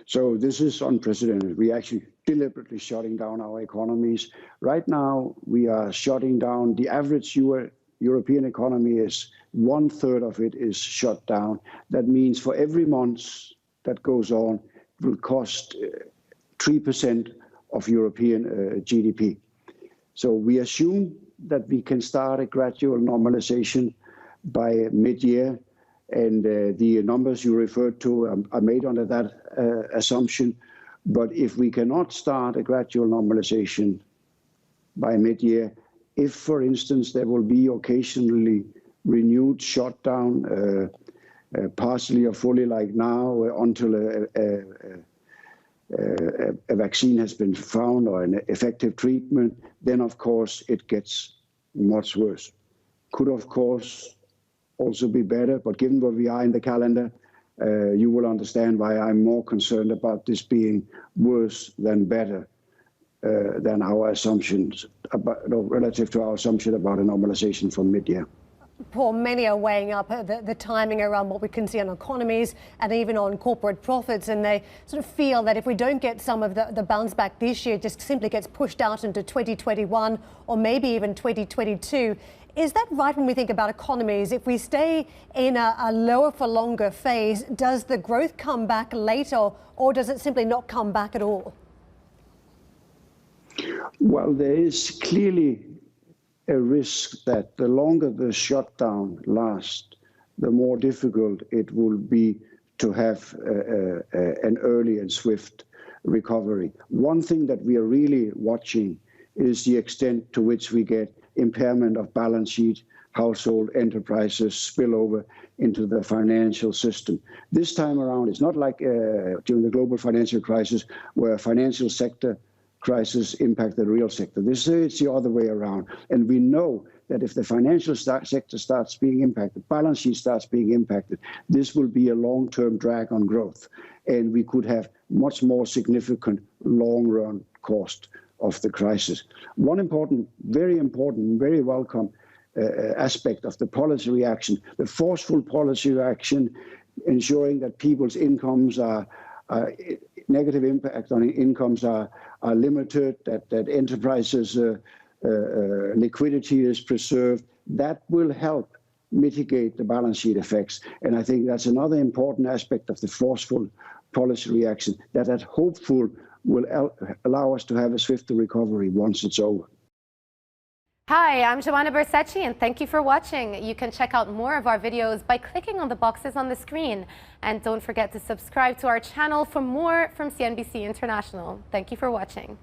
So this is unprecedented. We actually deliberately shutting down our economies. Right now, we are shutting down. The average European economy is 1/3 of it is shut down. That means for every month that goes on, it will cost 3% of European GDP. So we assume that we can start a gradual normalization by mid-year, and the numbers you referred to are made under that assumption. But if we cannot start a gradual normalization by mid-year, if, for instance, there will be occasionally renewed shutdown, partially or fully like now, until a vaccine has been found or an effective treatment, then of course it gets much worse. Could of course also be better, but given where we are in the calendar, you will understand why I'm more concerned about this being worse than better than our assumptions, relative to our assumption about a normalization from mid-year. Paul, many are weighing up the timing around what we can see on economies and even on corporate profits, and they sort of feel that if we don't get some of the bounce back this year, it just simply gets pushed out into 2021 or maybe even 2022. Is that right when we think about economies? If we stay in a lower for longer phase, does the growth come back later, or does it simply not come back at all? Well, there is clearly a risk that the longer the shutdown lasts, the more difficult it will be to have an early and swift recovery. One thing that we are really watching is the extent to which we get impairment of balance sheet, household enterprises spill over into the financial system. This time around, it's not like during the global financial crisis where financial sector crisis impacted the real sector. This is the other way around. And we know that if the financial sector starts being impacted, balance sheet starts being impacted, this will be a long-term drag on growth. And we could have much more significant long-run cost of the crisis. One important, very welcome aspect of the policy reaction, the forceful policy reaction, ensuring that people's incomes are negative impact on incomes are limited, that enterprises' liquidity is preserved. That will help mitigate the balance sheet effects. And I think that's another important aspect of the forceful policy reaction, that hopeful will allow us to have a swifter recovery once it's over. Hi, I'm Joanna Bersecci, and thank you for watching. You can check out more of our videos by clicking on the boxes on the screen. And don't forget to subscribe to our channel for more from CNBC International. Thank you for watching.